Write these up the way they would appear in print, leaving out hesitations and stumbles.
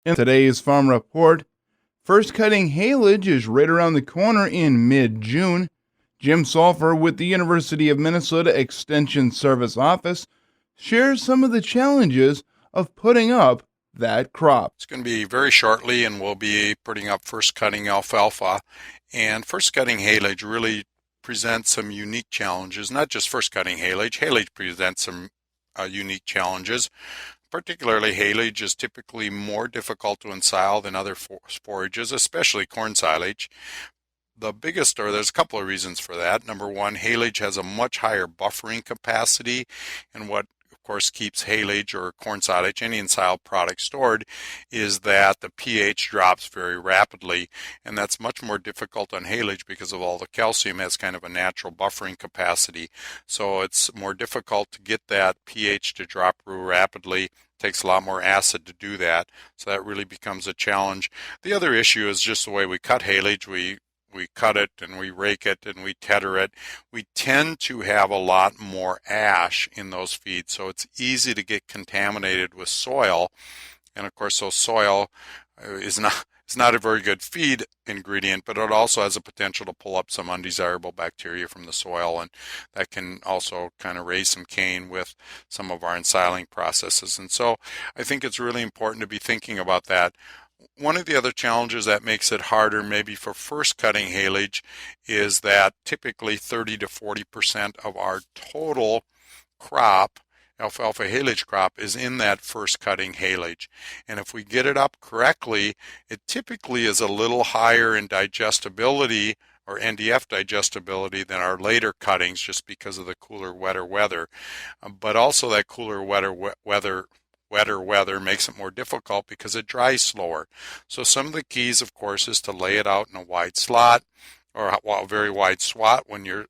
In today's Farm Report, first cutting haylage is right around the corner in mid-June. Jim Sulphur with the University of Minnesota Extension Service Office shares some of the challenges of putting up that crop. It's going to be very shortly, and we'll be putting up first cutting alfalfa. And first cutting haylage really presents some unique challenges, not just first cutting haylage. Haylage presents some unique challenges. Particularly, haylage is typically more difficult to ensile than other forages, especially corn silage. There's a couple of reasons for that. Number one, haylage has a much higher buffering capacity, and what of course keeps haylage or corn silage, any ensiled product, stored is that the pH drops very rapidly, and that's much more difficult on haylage because of all the calcium has kind of a natural buffering capacity. So it's more difficult to get that pH to drop real rapidly. It takes a lot more acid to do that, so that really becomes a challenge. The other issue is just the way we cut haylage. We cut it and we rake it and we tether it. We tend to have a lot more ash in those feeds, so it's easy to get contaminated with soil. And of course, so soil is not a very good feed ingredient, but it also has a potential to pull up some undesirable bacteria from the soil, and that can also kind of raise some cane with some of our ensiling processes. And so I think it's really important to be thinking about that. One of the other challenges that makes it harder maybe for first cutting haylage is that typically 30 to 40% of our total crop, alfalfa haylage crop, is in that first cutting haylage. And if we get it up correctly, it typically is a little higher in digestibility or NDF digestibility than our later cuttings just because of the cooler, wetter weather. But also that cooler, wetter weather makes it more difficult because it dries slower. So some of the keys, of course, is to lay it out in a wide slot or a very wide swath when you're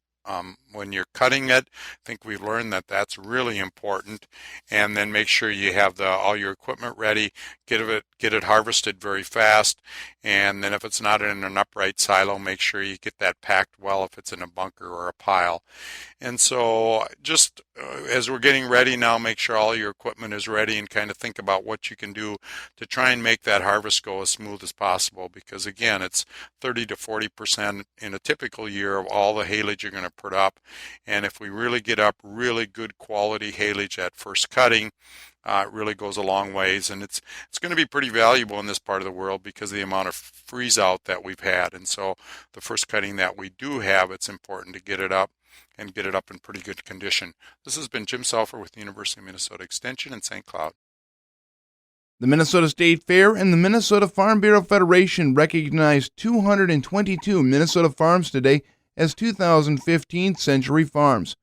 cutting it. I think we've learned that that's really important. And then make sure you have all your equipment ready. Get it harvested very fast. And then if it's not in an upright silo, make sure you get that packed well if it's in a bunker or a pile. And so just as we're getting ready now, make sure all your equipment is ready and kind of think about what you can do to try and make that harvest go as smooth as possible. Because again, it's 30 to 40% in a typical year of all the haylage you're going to put up. And if we really get up really good quality haylage at first cutting, it really goes a long ways, and it's going to be pretty valuable in this part of the world because of the amount of freeze out that we've had. And so the first cutting that we do have, it's important to get it up and get it up in pretty good condition. This has been Jim Sulphur with the University of Minnesota Extension in St. Cloud. The Minnesota State Fair and the Minnesota Farm Bureau Federation recognized 222 Minnesota farms today as 2015 Century Farms.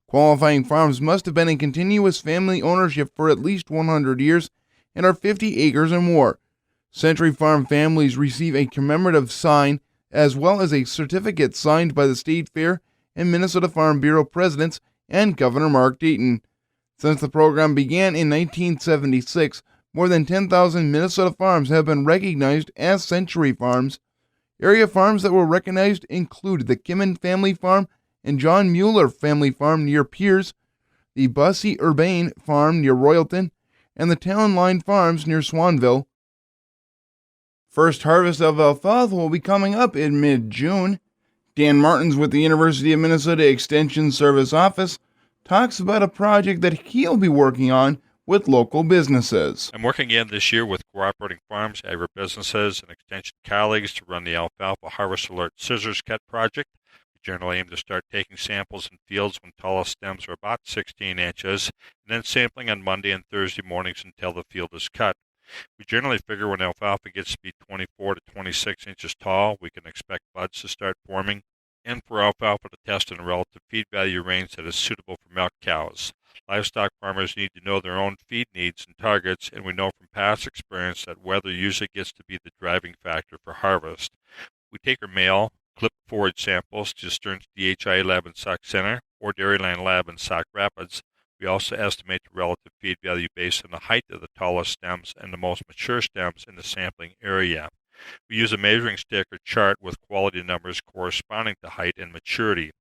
Qualifying farms must have been in continuous family ownership for at least 100 years and are 50 acres or more. Century Farm families receive a commemorative sign as well as a certificate signed by the State Fair and Minnesota Farm Bureau presidents and Governor Mark Dayton. Since the program began in 1976, more than 10,000 Minnesota farms have been recognized as Century Farms. Area farms that were recognized include the Kimmon Family Farm and John Mueller Family Farm near Pierce, the Bussy Urbane Farm near Royalton, and the Town Line Farms near Swanville. First harvest of alfalfa will be coming up in mid-June. Dan Martins with the University of Minnesota Extension Service Office talks about a project that he'll be working on with local businesses. I'm working again this year with cooperating farms, agribusinesses, and extension colleagues to run the Alfalfa Harvest Alert Scissors Cut project. We generally aim to start taking samples in fields when tallest stems are about 16 inches, and then sampling on Monday and Thursday mornings until the field is cut. We generally figure when alfalfa gets to be 24 to 26 inches tall, we can expect buds to start forming, and for alfalfa to test in a relative feed value range that is suitable for milk cows. Livestock farmers need to know their own feed needs and targets, and we know from past experience that weather usually gets to be the driving factor for harvest. We take our male, clip forage samples to Stearns DHI lab in Sauk Center or Dairyland lab in Sauk Rapids. We also estimate the relative feed value based on the height of the tallest stems and the most mature stems in the sampling area. We use a measuring stick or chart with quality numbers corresponding to height and maturity.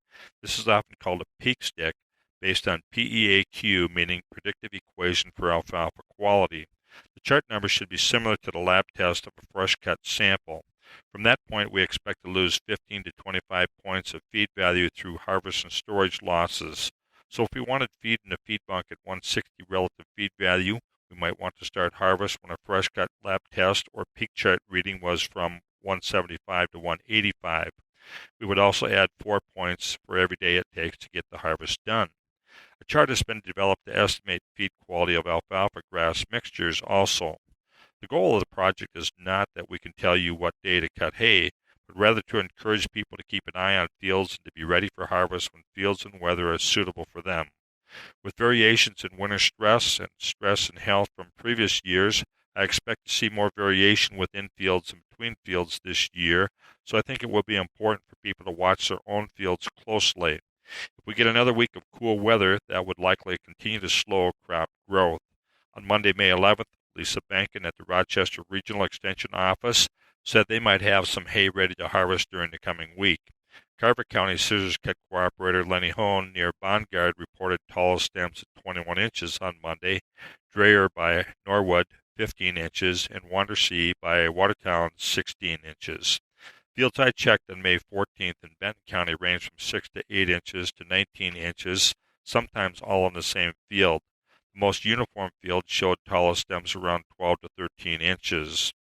This is often called a peak stick, based on PEAQ, meaning Predictive Equation for Alfalfa Quality. The chart numbers should be similar to the lab test of a fresh cut sample. From that point, we expect to lose 15 to 25 points of feed value through harvest and storage losses. So if we wanted feed in the feed bunk at 160 relative feed value, we might want to start harvest when a fresh cut lab test or peak chart reading was from 175 to 185. We would also add 4 points for every day it takes to get the harvest done. A chart has been developed to estimate feed quality of alfalfa grass mixtures also. The goal of the project is not that we can tell you what day to cut hay, but rather to encourage people to keep an eye on fields and to be ready for harvest when fields and weather are suitable for them. With variations in winter stress and health from previous years, I expect to see more variation within fields and between fields this year, so I think it will be important for people to watch their own fields closely. If we get another week of cool weather, that would likely continue to slow crop growth. On Monday, May 11th, Lisa Bankin at the Rochester Regional Extension Office said they might have some hay ready to harvest during the coming week. Carver County Scissors Cut Cooperator Lenny Hone near Bondgard reported tallest stems at 21 inches on Monday, Dreyer by Norwood 15 inches, and Wandersea by Watertown 16 inches. Fields I checked on May 14th in Benton County ranged from 6 to 8 inches to 19 inches, sometimes all in the same field. The most uniform field showed tallest stems around 12 to 13 inches.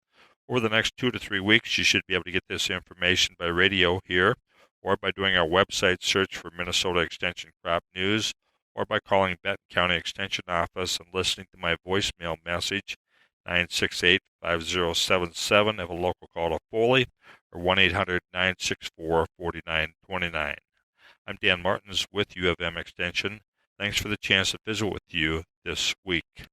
Over the next 2 to 3 weeks, you should be able to get this information by radio here, or by doing our website search for Minnesota Extension Crop News, or by calling Benton County Extension Office and listening to my voicemail message, 968-5077 if a local call to Foley, or 1-800-964-4929. I'm Dan Martins with U of M Extension. Thanks for the chance to visit with you this week.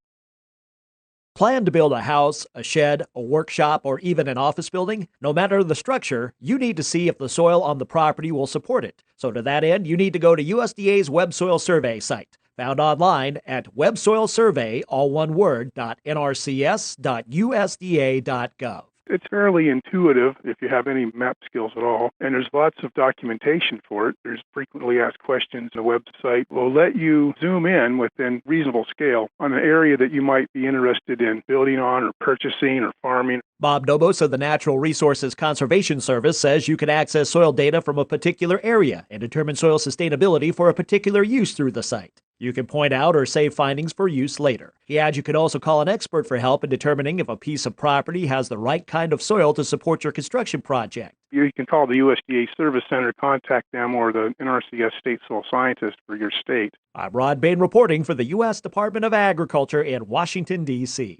Plan to build a house, a shed, a workshop, or even an office building? No matter the structure, you need to see if the soil on the property will support it. So to that end, you need to go to USDA's Web Soil Survey site, found online at websoilsurvey, all one word, .nrcs.usda.gov. It's fairly intuitive if you have any map skills at all, and there's lots of documentation for it. There's frequently asked questions. The website will let you zoom in within reasonable scale on an area that you might be interested in building on or purchasing or farming. Bob Dobos of the Natural Resources Conservation Service says you can access soil data from a particular area and determine soil sustainability for a particular use through the site. You can point out or save findings for use later. He adds you can also call an expert for help in determining if a piece of property has the right kind of soil to support your construction project. You can call the USDA Service Center, contact them, or the NRCS State Soil Scientist for your state. I'm Rod Bain reporting for the U.S. Department of Agriculture in Washington, D.C.